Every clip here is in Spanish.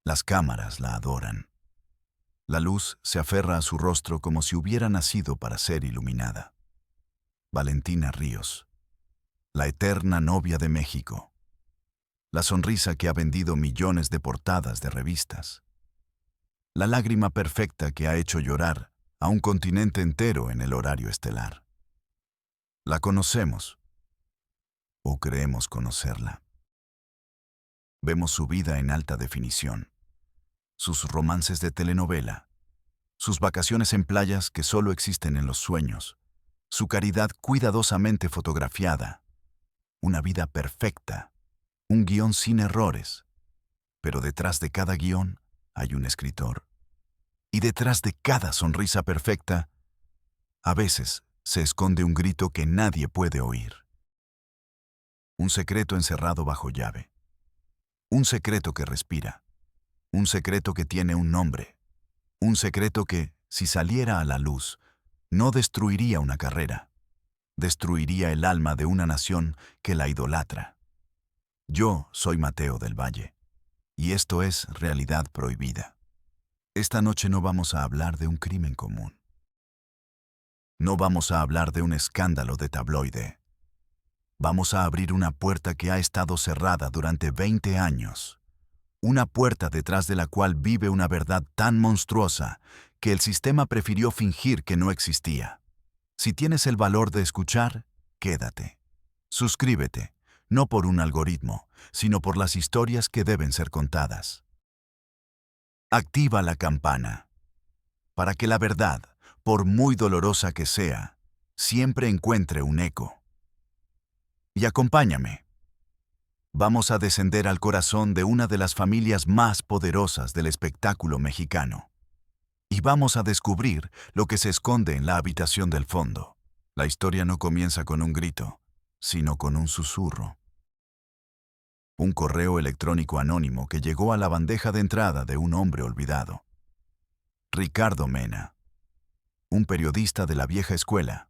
Las cámaras la adoran. La luz se aferra a su rostro como si hubiera nacido para ser iluminada. Valentina Ríos, la eterna novia de México. La sonrisa que ha vendido millones de portadas de revistas. La lágrima perfecta que ha hecho llorar a un continente entero en el horario estelar. La conocemos, o creemos conocerla. Vemos su vida en alta definición, sus romances de telenovela, sus vacaciones en playas que solo existen en los sueños, su caridad cuidadosamente fotografiada, una vida perfecta, un guión sin errores, pero detrás de cada guión hay un escritor. Y detrás de cada sonrisa perfecta, a veces se esconde un grito que nadie puede oír. Un secreto encerrado bajo llave. Un secreto que respira. Un secreto que tiene un nombre. Un secreto que, si saliera a la luz, no destruiría una carrera. Destruiría el alma de una nación que la idolatra. Yo soy Mateo del Valle, y esto es Realidad Prohibida. Esta noche no vamos a hablar de un crimen común. No vamos a hablar de un escándalo de tabloide. Vamos a abrir una puerta que ha estado cerrada durante 20 años. Una puerta detrás de la cual vive una verdad tan monstruosa que el sistema prefirió fingir que no existía. Si tienes el valor de escuchar, quédate. Suscríbete, no por un algoritmo, sino por las historias que deben ser contadas. Activa la campana, para que la verdad, por muy dolorosa que sea, siempre encuentre un eco. Y acompáñame. Vamos a descender al corazón de una de las familias más poderosas del espectáculo mexicano. Y vamos a descubrir lo que se esconde en la habitación del fondo. La historia no comienza con un grito, sino con un susurro. Un correo electrónico anónimo que llegó a la bandeja de entrada de un hombre olvidado. Ricardo Mena, un periodista de la vieja escuela,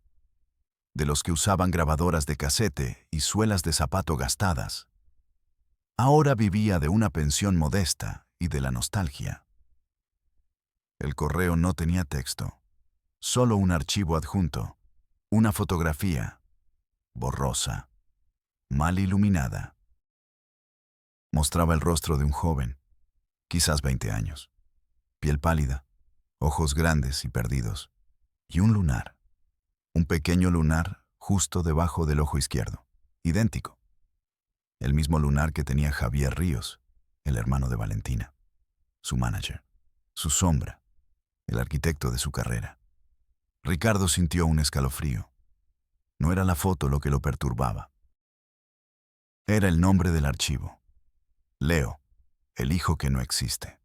de los que usaban grabadoras de casete y suelas de zapato gastadas. Ahora vivía de una pensión modesta y de la nostalgia. El correo no tenía texto, solo un archivo adjunto, una fotografía, borrosa, mal iluminada. Mostraba el rostro de un joven, quizás 20 años, piel pálida, ojos grandes y perdidos, y un lunar, un pequeño lunar justo debajo del ojo izquierdo, idéntico. El mismo lunar que tenía Javier Ríos, el hermano de Valentina, su manager, su sombra, el arquitecto de su carrera. Ricardo sintió un escalofrío. No era la foto lo que lo perturbaba. Era el nombre del archivo. Leo, el hijo que no existe.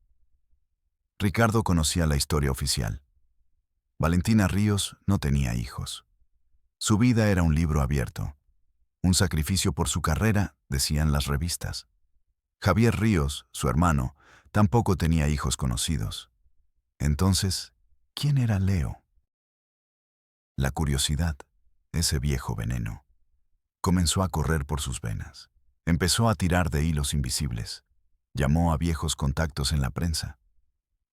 Ricardo conocía la historia oficial. Valentina Ríos no tenía hijos. Su vida era un libro abierto. Un sacrificio por su carrera, decían las revistas. Javier Ríos, su hermano, tampoco tenía hijos conocidos. Entonces, ¿quién era Leo? La curiosidad, ese viejo veneno, comenzó a correr por sus venas. Empezó a tirar de hilos invisibles. Llamó a viejos contactos en la prensa.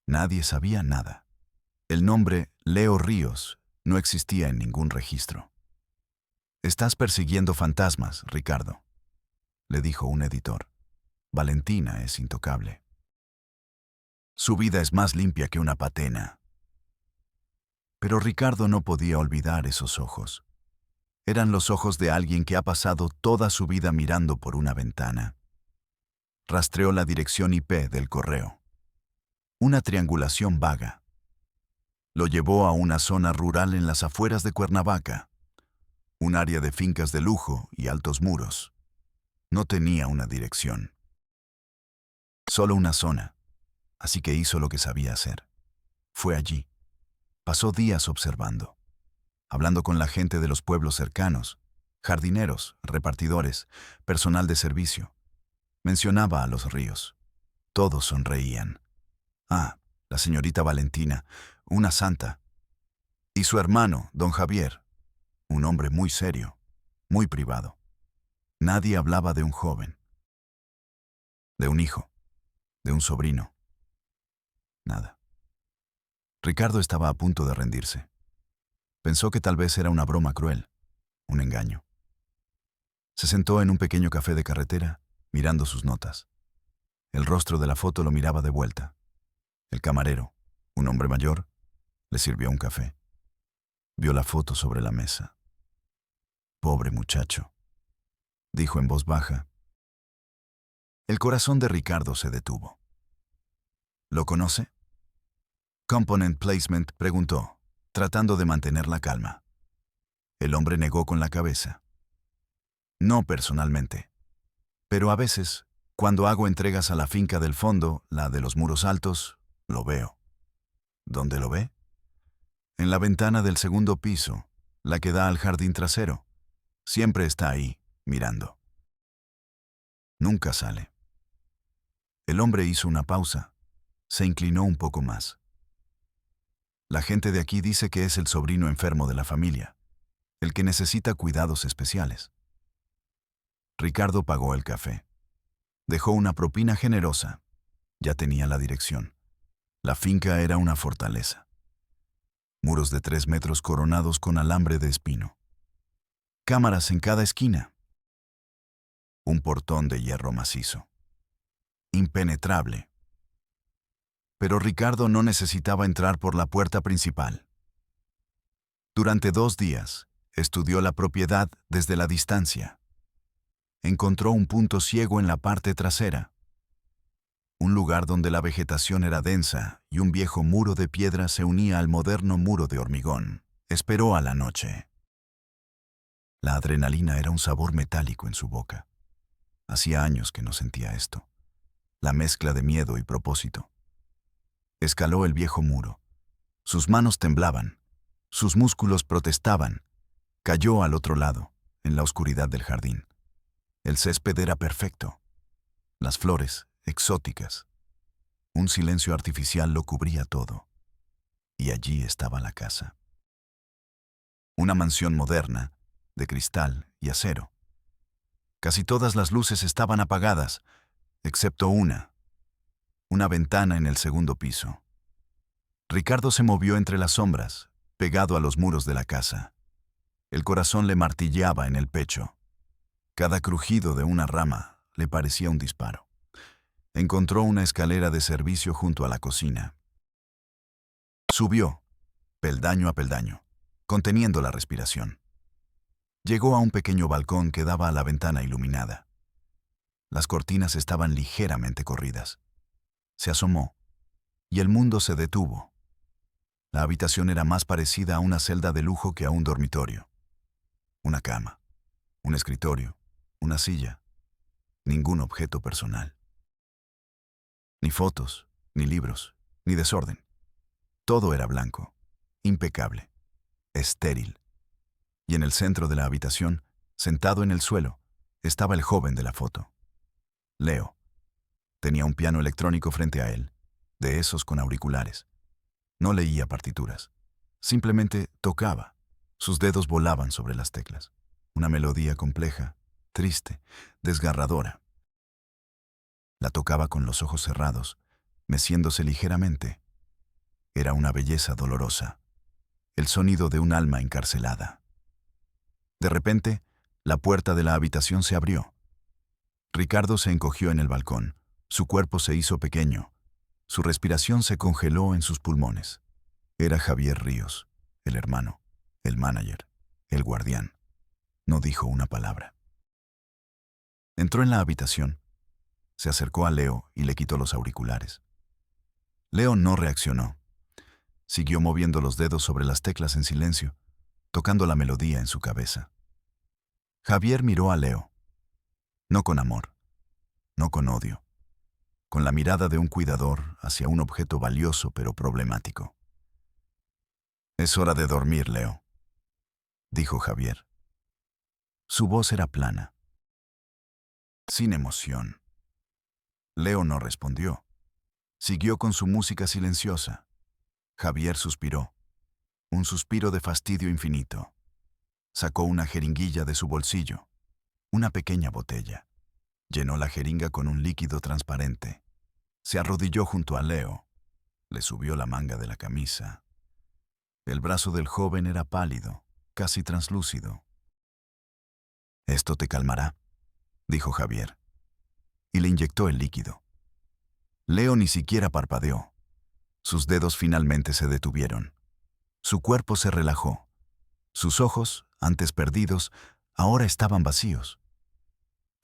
Nadie sabía nada. El nombre Leo Ríos no existía en ningún registro. «Estás persiguiendo fantasmas, Ricardo», le dijo un editor. «Valentina es intocable. Su vida es más limpia que una patena». Pero Ricardo no podía olvidar esos ojos. Eran los ojos de alguien que ha pasado toda su vida mirando por una ventana. Rastreó la dirección IP del correo. Una triangulación vaga. Lo llevó a una zona rural en las afueras de Cuernavaca, un área de fincas de lujo y altos muros. No tenía una dirección. Solo una zona, así que hizo lo que sabía hacer. Fue allí. Pasó días observando, hablando con la gente de los pueblos cercanos, jardineros, repartidores, personal de servicio. Mencionaba a los Ríos. Todos sonreían. Ah, la señorita Valentina, una santa. Y su hermano, don Javier, un hombre muy serio, muy privado. Nadie hablaba de un joven, de un hijo, de un sobrino. Nada. Ricardo estaba a punto de rendirse. Pensó que tal vez era una broma cruel, un engaño. Se sentó en un pequeño café de carretera, mirando sus notas. El rostro de la foto lo miraba de vuelta. El camarero, un hombre mayor, le sirvió un café. Vio la foto sobre la mesa. Pobre muchacho, dijo en voz baja. El corazón de Ricardo se detuvo. ¿Lo conoce? Component Placement preguntó, tratando de mantener la calma. El hombre negó con la cabeza. No personalmente. Pero a veces, cuando hago entregas a la finca del fondo, la de los muros altos, lo veo. ¿Dónde lo ve? En la ventana del segundo piso, la que da al jardín trasero. Siempre está ahí, mirando. Nunca sale. El hombre hizo una pausa. Se inclinó un poco más. La gente de aquí dice que es el sobrino enfermo de la familia, el que necesita cuidados especiales. Ricardo pagó el café. Dejó una propina generosa. Ya tenía la dirección. La finca era una fortaleza. Muros de 3 metros coronados con alambre de espino. Cámaras en cada esquina. Un portón de hierro macizo. Impenetrable. Pero Ricardo no necesitaba entrar por la puerta principal. Durante 2 días, estudió la propiedad desde la distancia. Encontró un punto ciego en la parte trasera. Un lugar donde la vegetación era densa y un viejo muro de piedra se unía al moderno muro de hormigón. Esperó a la noche. La adrenalina era un sabor metálico en su boca. Hacía años que no sentía esto. La mezcla de miedo y propósito. Escaló el viejo muro. Sus manos temblaban. Sus músculos protestaban. Cayó al otro lado, en la oscuridad del jardín. El césped era perfecto. Las flores, exóticas. Un silencio artificial lo cubría todo. Y allí estaba la casa. Una mansión moderna, de cristal y acero. Casi todas las luces estaban apagadas, excepto una ventana en el segundo piso. Ricardo se movió entre las sombras, pegado a los muros de la casa. El corazón le martilleaba en el pecho. Cada crujido de una rama le parecía un disparo. Encontró una escalera de servicio junto a la cocina. Subió, peldaño a peldaño, conteniendo la respiración. Llegó a un pequeño balcón que daba a la ventana iluminada. Las cortinas estaban ligeramente corridas. Se asomó, y el mundo se detuvo. La habitación era más parecida a una celda de lujo que a un dormitorio. Una cama, un escritorio, una silla. Ningún objeto personal. Ni fotos, ni libros, ni desorden. Todo era blanco, impecable, estéril. Y en el centro de la habitación, sentado en el suelo, estaba el joven de la foto. Leo. Tenía un piano electrónico frente a él, de esos con auriculares. No leía partituras. Simplemente tocaba. Sus dedos volaban sobre las teclas. Una melodía compleja, triste, desgarradora. La tocaba con los ojos cerrados, meciéndose ligeramente. Era una belleza dolorosa. El sonido de un alma encarcelada. De repente, la puerta de la habitación se abrió. Ricardo se encogió en el balcón. Su cuerpo se hizo pequeño. Su respiración se congeló en sus pulmones. Era Javier Ríos, el hermano, el manager, el guardián. No dijo una palabra. Entró en la habitación. Se acercó a Leo y le quitó los auriculares. Leo no reaccionó. Siguió moviendo los dedos sobre las teclas en silencio, tocando la melodía en su cabeza. Javier miró a Leo. No con amor, no con odio. Con la mirada de un cuidador hacia un objeto valioso pero problemático. «Es hora de dormir, Leo», dijo Javier. Su voz era plana, sin emoción. Leo no respondió. Siguió con su música silenciosa. Javier suspiró, un suspiro de fastidio infinito. Sacó una jeringuilla de su bolsillo, una pequeña botella. Llenó la jeringa con un líquido transparente. Se arrodilló junto a Leo. Le subió la manga de la camisa. El brazo del joven era pálido, casi translúcido. «Esto te calmará», dijo Javier, y le inyectó el líquido. Leo ni siquiera parpadeó. Sus dedos finalmente se detuvieron. Su cuerpo se relajó. Sus ojos, antes perdidos, ahora estaban vacíos.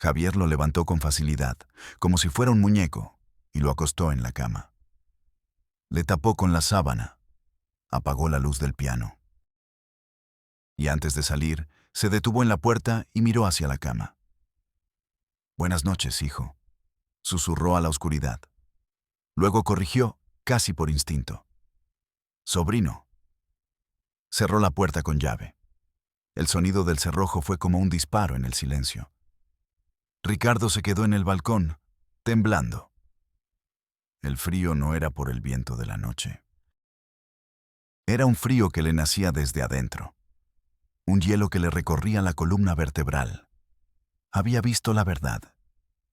Javier lo levantó con facilidad, como si fuera un muñeco, y lo acostó en la cama. Le tapó con la sábana. Apagó la luz del piano. Y antes de salir, se detuvo en la puerta y miró hacia la cama. «Buenas noches, hijo», susurró a la oscuridad. Luego corrigió, casi por instinto. «Sobrino». Cerró la puerta con llave. El sonido del cerrojo fue como un disparo en el silencio. Ricardo se quedó en el balcón, temblando. El frío no era por el viento de la noche. Era un frío que le nacía desde adentro. Un hielo que le recorría la columna vertebral. Había visto la verdad,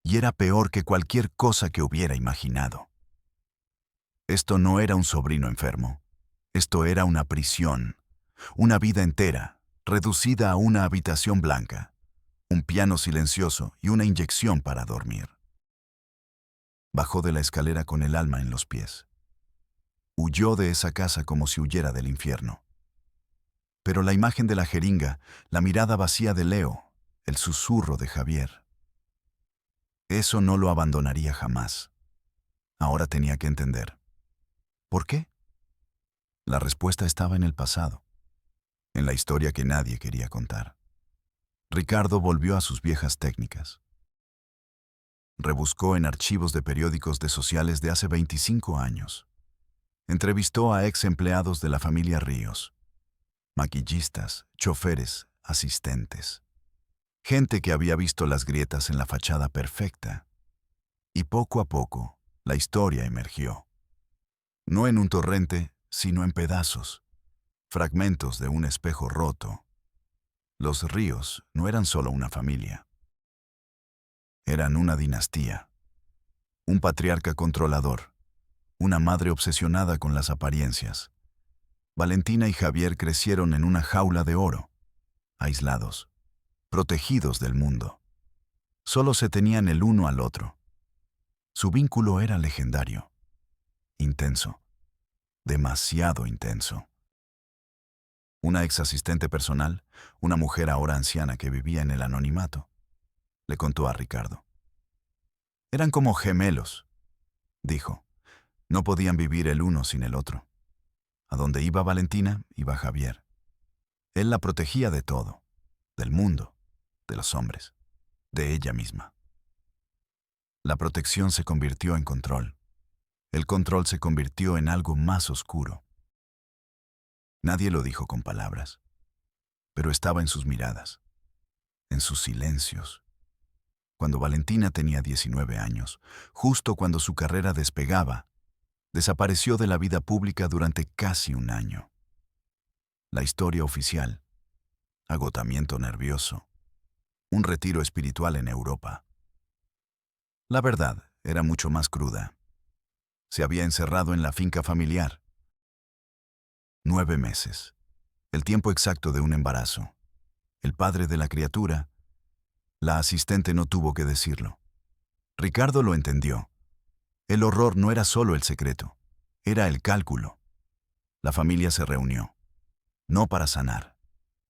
y era peor que cualquier cosa que hubiera imaginado. Esto no era un sobrino enfermo. Esto era una prisión, una vida entera, reducida a una habitación blanca, un piano silencioso y una inyección para dormir. Bajó de la escalera con el alma en los pies. Huyó de esa casa como si huyera del infierno. Pero la imagen de la jeringa, la mirada vacía de Leo, el susurro de Javier, eso no lo abandonaría jamás. Ahora tenía que entender. ¿Por qué? La respuesta estaba en el pasado, en la historia que nadie quería contar. Ricardo volvió a sus viejas técnicas. Rebuscó en archivos de periódicos de sociales de hace 25 años. Entrevistó a ex empleados de la familia Ríos, maquillistas, choferes, asistentes. Gente que había visto las grietas en la fachada perfecta. Y poco a poco, la historia emergió. No en un torrente, sino en pedazos, fragmentos de un espejo roto. Los Ríos no eran solo una familia. Eran una dinastía. Un patriarca controlador. Una madre obsesionada con las apariencias. Valentina y Javier crecieron en una jaula de oro, aislados, protegidos del mundo. Solo se tenían el uno al otro. Su vínculo era legendario, intenso, demasiado intenso. Una ex asistente personal, una mujer ahora anciana que vivía en el anonimato, le contó a Ricardo. Eran como gemelos, dijo. No podían vivir el uno sin el otro. A donde iba Valentina, iba Javier. Él la protegía de todo, del mundo, de los hombres, de ella misma. La protección se convirtió en control. El control se convirtió en algo más oscuro. Nadie lo dijo con palabras, pero estaba en sus miradas, en sus silencios. Cuando Valentina tenía 19 años, justo cuando su carrera despegaba, desapareció de la vida pública durante casi un año. La historia oficial: agotamiento nervioso, un retiro espiritual en Europa. La verdad era mucho más cruda. Se había encerrado en la finca familiar. 9 meses, el tiempo exacto de un embarazo. El padre de la criatura, la asistente no tuvo que decirlo. Ricardo lo entendió. El horror no era solo el secreto, era el cálculo. La familia se reunió, no para sanar,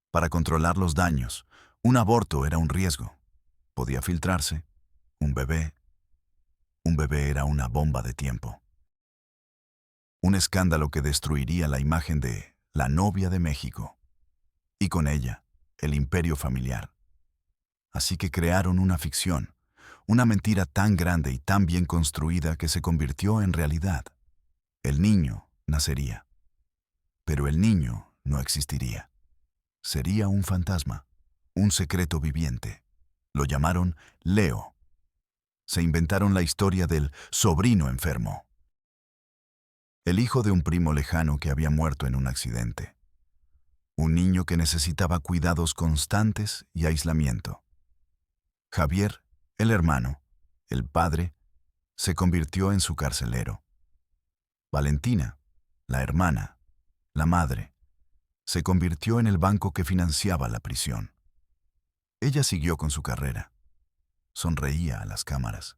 para controlar los daños. Un aborto era un riesgo. Podía filtrarse. Un bebé era una bomba de tiempo. Un escándalo que destruiría la imagen de la novia de México. Y con ella, el imperio familiar. Así que crearon una ficción, una mentira tan grande y tan bien construida que se convirtió en realidad. El niño nacería, pero el niño no existiría. Sería un fantasma, un secreto viviente. Lo llamaron Leo. Se inventaron la historia del sobrino enfermo. El hijo de un primo lejano que había muerto en un accidente. Un niño que necesitaba cuidados constantes y aislamiento. Javier, el hermano, el padre, se convirtió en su carcelero. Valentina, la hermana, la madre, se convirtió en el banco que financiaba la prisión. Ella siguió con su carrera. Sonreía a las cámaras.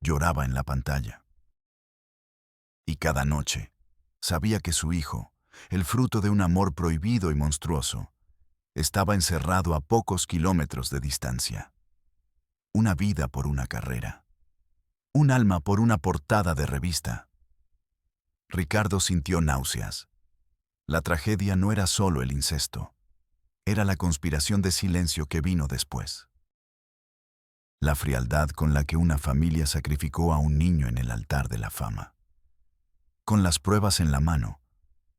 Lloraba en la pantalla. Y cada noche sabía que su hijo, el fruto de un amor prohibido y monstruoso, estaba encerrado a pocos kilómetros de distancia. Una vida por una carrera. Un alma por una portada de revista. Ricardo sintió náuseas. La tragedia no era solo el incesto. Era la conspiración de silencio que vino después. La frialdad con la que una familia sacrificó a un niño en el altar de la fama. Con las pruebas en la mano,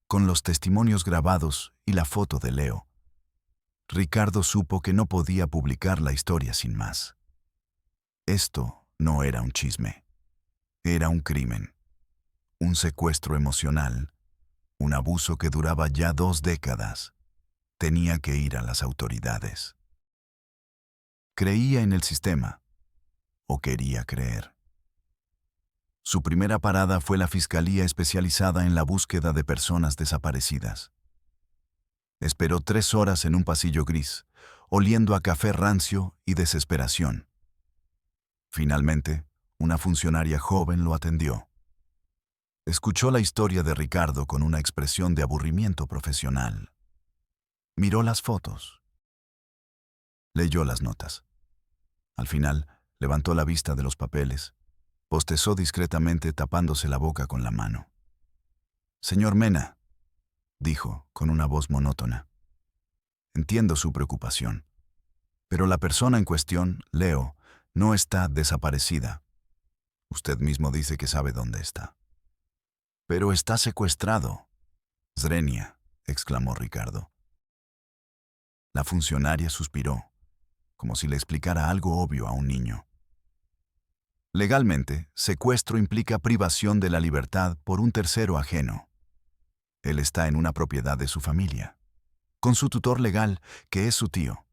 con los testimonios grabados y la foto de Leo, Ricardo supo que no podía publicar la historia sin más. Esto no era un chisme. Era un crimen. Un secuestro emocional. Un abuso que duraba ya 2 décadas. Tenía que ir a las autoridades. Creía en el sistema. O quería creer. Su primera parada fue la Fiscalía Especializada en la Búsqueda de Personas Desaparecidas. Esperó 3 horas en un pasillo gris, oliendo a café rancio y desesperación. Finalmente, una funcionaria joven lo atendió. Escuchó la historia de Ricardo con una expresión de aburrimiento profesional. Miró las fotos. Leyó las notas. Al final, levantó la vista de los papeles. Bostezó discretamente tapándose la boca con la mano. «Señor Mena», dijo con una voz monótona. «Entiendo su preocupación. Pero la persona en cuestión, Leo, no está desaparecida. Usted mismo dice que sabe dónde está». «Pero está secuestrado». «Zrenia», exclamó Ricardo. La funcionaria suspiró, como si le explicara algo obvio a un niño. Legalmente, secuestro implica privación de la libertad por un tercero ajeno. Él está en una propiedad de su familia, con su tutor legal, que es su tío.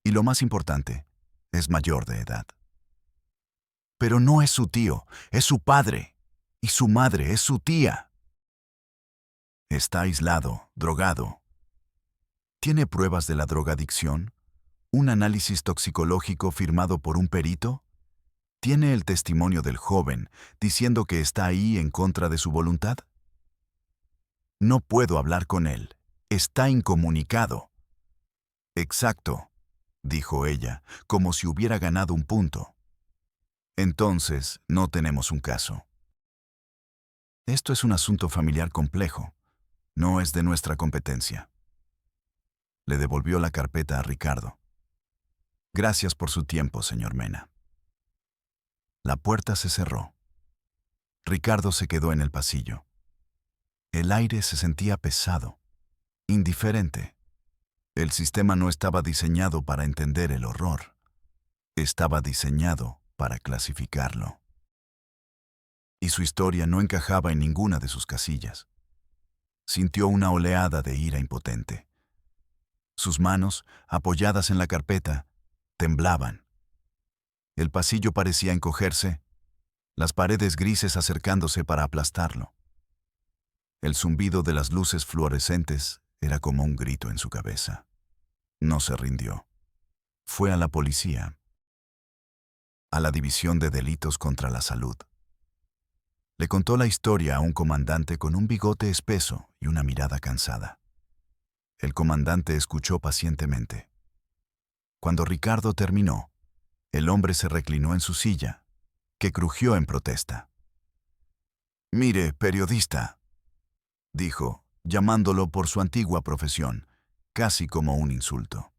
Y lo más importante, es mayor de edad. Pero no es su tío, es su padre. Y su madre es su tía. Está aislado, drogado. ¿Tiene pruebas de la drogadicción? ¿Un análisis toxicológico firmado por un perito? ¿Tiene el testimonio del joven diciendo que está ahí en contra de su voluntad? No puedo hablar con él. Está incomunicado. Exacto, dijo ella, como si hubiera ganado un punto. Entonces, no tenemos un caso. Esto es un asunto familiar complejo. No es de nuestra competencia. Le devolvió la carpeta a Ricardo. Gracias por su tiempo, señor Mena. La puerta se cerró. Ricardo se quedó en el pasillo. El aire se sentía pesado, indiferente. El sistema no estaba diseñado para entender el horror. Estaba diseñado para clasificarlo. Y su historia no encajaba en ninguna de sus casillas. Sintió una oleada de ira impotente. Sus manos, apoyadas en la carpeta, temblaban. El pasillo parecía encogerse, las paredes grises acercándose para aplastarlo. El zumbido de las luces fluorescentes era como un grito en su cabeza. No se rindió. Fue a la policía, a la División de Delitos contra la Salud. Le contó la historia a un comandante con un bigote espeso y una mirada cansada. El comandante escuchó pacientemente. Cuando Ricardo terminó, el hombre se reclinó en su silla, que crujió en protesta. «Mire, periodista», dijo, llamándolo por su antigua profesión, casi como un insulto.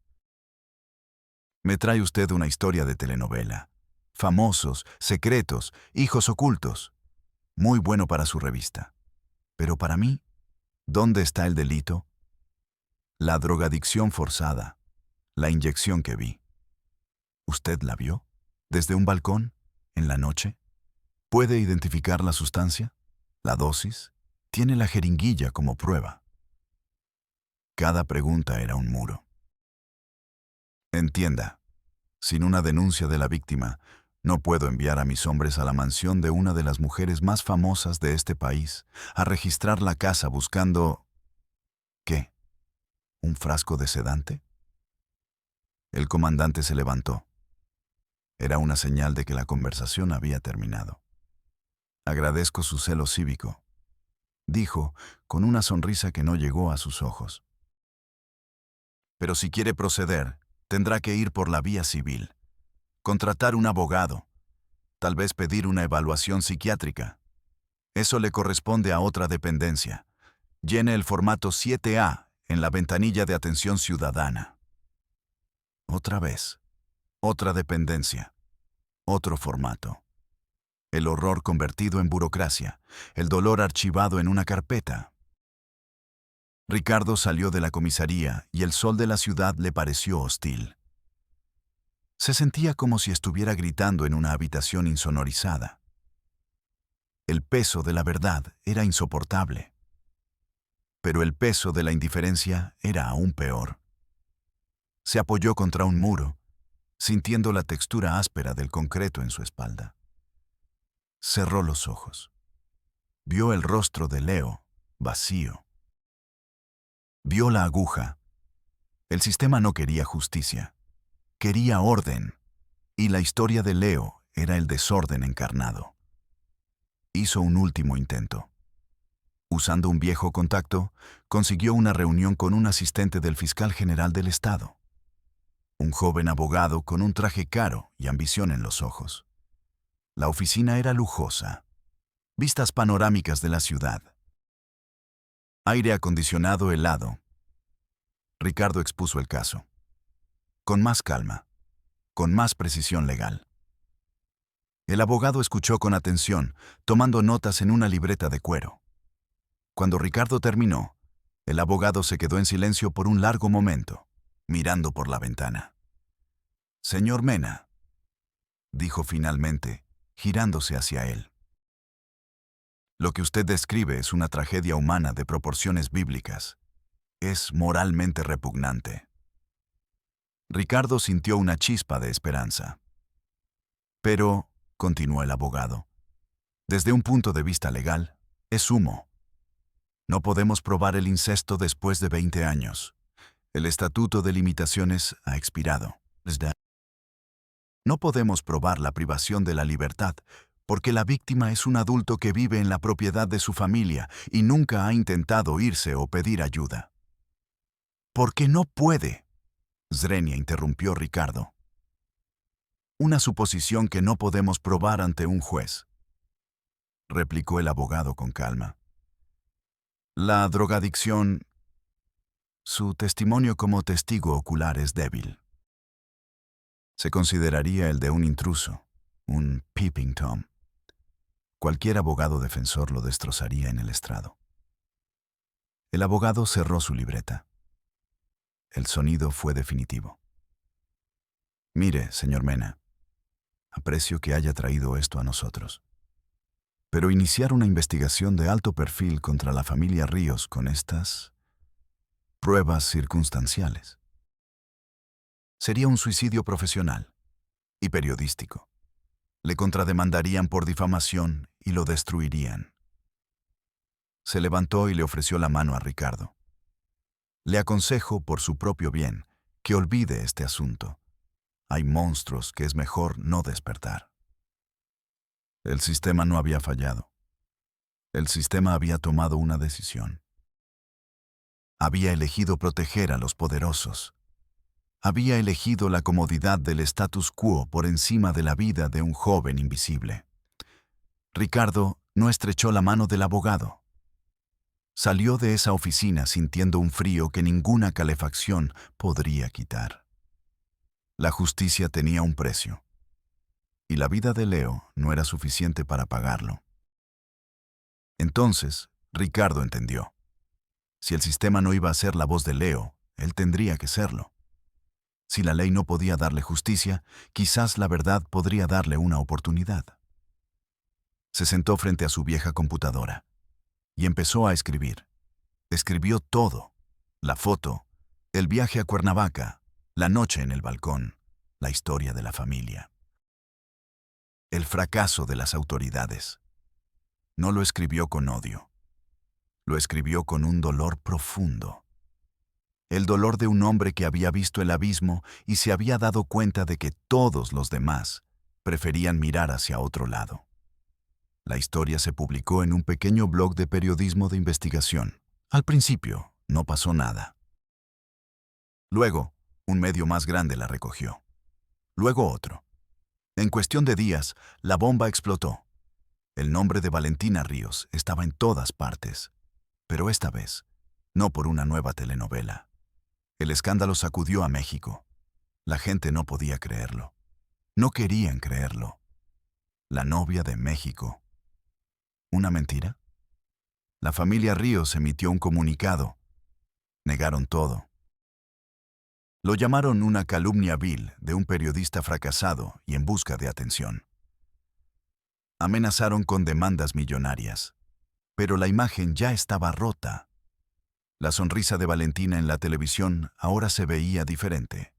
«Me trae usted una historia de telenovela. Famosos, secretos, hijos ocultos. Muy bueno para su revista. Pero para mí, ¿dónde está el delito? La drogadicción forzada, la inyección que vi. ¿Usted la vio? ¿Desde un balcón? ¿En la noche? ¿Puede identificar la sustancia? ¿La dosis? Tiene la jeringuilla como prueba». Cada pregunta era un muro. Entienda, sin una denuncia de la víctima, No puedo enviar a mis hombres a la mansión de una de las mujeres más famosas de este país, a registrar la casa buscando... ¿Qué? ¿Un frasco de sedante? El comandante se levantó. Era una señal de que la conversación había terminado. Agradezco su celo cívico, dijo, con una sonrisa que no llegó a sus ojos. Pero si quiere proceder, tendrá que ir por la vía civil. Contratar un abogado. Tal vez pedir una evaluación psiquiátrica. Eso le corresponde a otra dependencia. Llene el formato 7A en la ventanilla de atención ciudadana. Otra vez. Otra dependencia. Otro formato. El horror convertido en burocracia. El dolor archivado en una carpeta. Ricardo salió de la comisaría y el sol de la ciudad le pareció hostil. Se sentía como si estuviera gritando en una habitación insonorizada. El peso de la verdad era insoportable. Pero el peso de la indiferencia era aún peor. Se apoyó contra un muro, sintiendo la textura áspera del concreto en su espalda. Cerró los ojos. Vio el rostro de Leo, vacío. Vio la aguja. El sistema no quería justicia. Quería orden. Y la historia de Leo era el desorden encarnado. Hizo un último intento. Usando un viejo contacto, consiguió una reunión con un asistente del fiscal general del estado. Un joven abogado con un traje caro y ambición en los ojos. La oficina era lujosa. Vistas panorámicas de la ciudad. Aire acondicionado helado. Ricardo expuso el caso. Con más calma. Con más precisión legal. El abogado escuchó con atención, tomando notas en una libreta de cuero. Cuando Ricardo terminó, el abogado se quedó en silencio por un largo momento, mirando por la ventana. «Señor Mena», dijo finalmente, girándose hacia él. «Lo que usted describe es una tragedia humana de proporciones bíblicas. Es moralmente repugnante». Ricardo sintió una chispa de esperanza. «Pero», continuó el abogado, «desde un punto de vista legal, es humo. No podemos probar el incesto después de 20 años. El estatuto de limitaciones ha expirado. No podemos probar la privación de la libertad porque la víctima es un adulto que vive en la propiedad de su familia y nunca ha intentado irse o pedir ayuda. «Porque no puede», Zrenia interrumpió Ricardo. «Una suposición que no podemos probar ante un juez», replicó el abogado con calma. «La drogadicción... Su testimonio como testigo ocular es débil. Se consideraría el de un intruso, un peeping Tom. Cualquier abogado defensor lo destrozaría en el estrado». El abogado cerró su libreta. El sonido fue definitivo. «Mire, señor Mena, aprecio que haya traído esto a nosotros. Pero iniciar una investigación de alto perfil contra la familia Ríos con estas pruebas circunstanciales sería un suicidio profesional y periodístico. Le contrademandarían por difamación y lo destruirían». Se levantó y le ofreció la mano a Ricardo. «Le aconsejo, por su propio bien, que olvide este asunto. Hay monstruos que es mejor no despertar». El sistema no había fallado. El sistema había tomado una decisión. Había elegido proteger a los poderosos. Había elegido la comodidad del status quo por encima de la vida de un joven invisible. Ricardo no estrechó la mano del abogado. Salió de esa oficina sintiendo un frío que ninguna calefacción podría quitar. La justicia tenía un precio, y la vida de Leo no era suficiente para pagarlo. Entonces, Ricardo entendió. Si el sistema no iba a ser la voz de Leo, él tendría que serlo. Si la ley no podía darle justicia, quizás la verdad podría darle una oportunidad. Se sentó frente a su vieja computadora y empezó a escribir. Escribió todo: la foto, el viaje a Cuernavaca, la noche en el balcón, la historia de la familia. el fracaso de las autoridades. No lo escribió con odio. Lo escribió con un dolor profundo. El dolor de un hombre que había visto el abismo y se había dado cuenta de que todos los demás preferían mirar hacia otro lado. La historia se publicó en un pequeño blog de periodismo de investigación. Al principio, no pasó nada. Luego, un medio más grande la recogió. Luego otro. En cuestión de días, la bomba explotó. El nombre de Valentina Ríos estaba en todas partes. Pero esta vez, no por una nueva telenovela. El escándalo sacudió a México. La gente no podía creerlo. No querían creerlo. La novia de México. ¿Una mentira? La familia Ríos emitió un comunicado. Negaron todo. Lo llamaron una calumnia vil de un periodista fracasado y en busca de atención. Amenazaron con demandas millonarias. Pero la imagen ya estaba rota. La sonrisa de Valentina en la televisión ahora se veía diferente.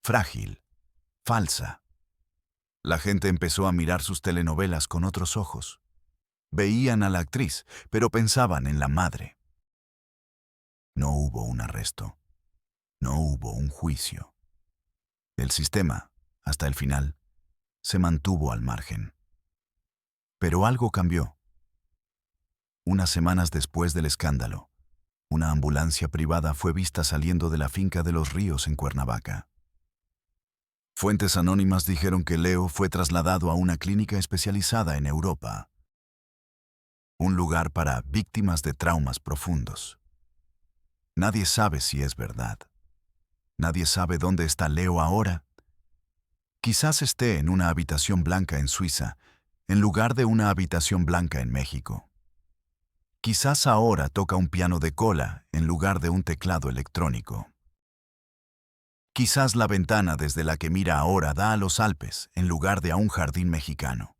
Frágil. Falsa. La gente empezó a mirar sus telenovelas con otros ojos. Veían a la actriz, pero pensaban en la madre. No hubo un arresto. No hubo un juicio. El sistema, hasta el final, se mantuvo al margen. Pero algo cambió. Unas semanas después del escándalo, una ambulancia privada fue vista saliendo de la finca de los Ríos en Cuernavaca. Fuentes anónimas dijeron que Leo fue trasladado a una clínica especializada en Europa, un lugar para víctimas de traumas profundos. Nadie sabe si es verdad. Nadie sabe dónde está Leo ahora. Quizás esté en una habitación blanca en Suiza, en lugar de una habitación blanca en México. Quizás ahora toca un piano de cola en lugar de un teclado electrónico. Quizás la ventana desde la que mira ahora da a los Alpes en lugar de a un jardín mexicano.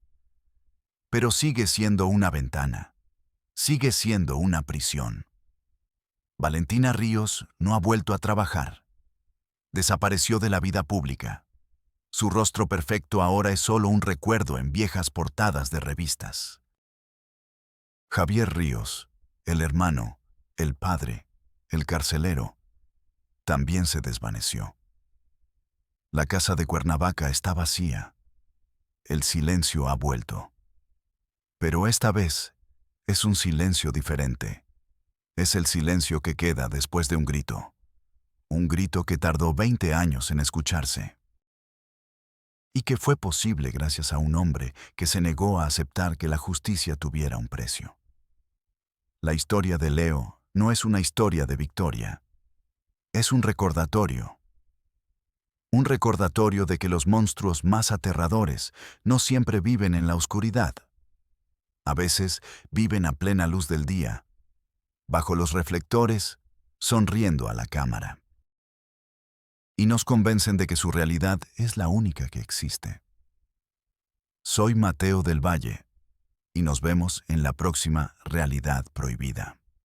Pero sigue siendo una ventana. Sigue siendo una prisión. Valentina Ríos no ha vuelto a trabajar. Desapareció de la vida pública. Su rostro perfecto ahora es solo un recuerdo en viejas portadas de revistas. Javier Ríos, el hermano, el padre, el carcelero, también se desvaneció. La casa de Cuernavaca está vacía. El silencio ha vuelto. Pero esta vez es un silencio diferente. Es el silencio que queda después de un grito. Un grito que tardó 20 años en escucharse. Y que fue posible gracias a un hombre que se negó a aceptar que la justicia tuviera un precio. La historia de Leo no es una historia de victoria. Es un recordatorio. Un recordatorio de que los monstruos más aterradores no siempre viven en la oscuridad. A veces viven a plena luz del día, bajo los reflectores, sonriendo a la cámara. Y nos convencen de que su realidad es la única que existe. Soy Mateo del Valle, y nos vemos en la próxima Realidad Prohibida.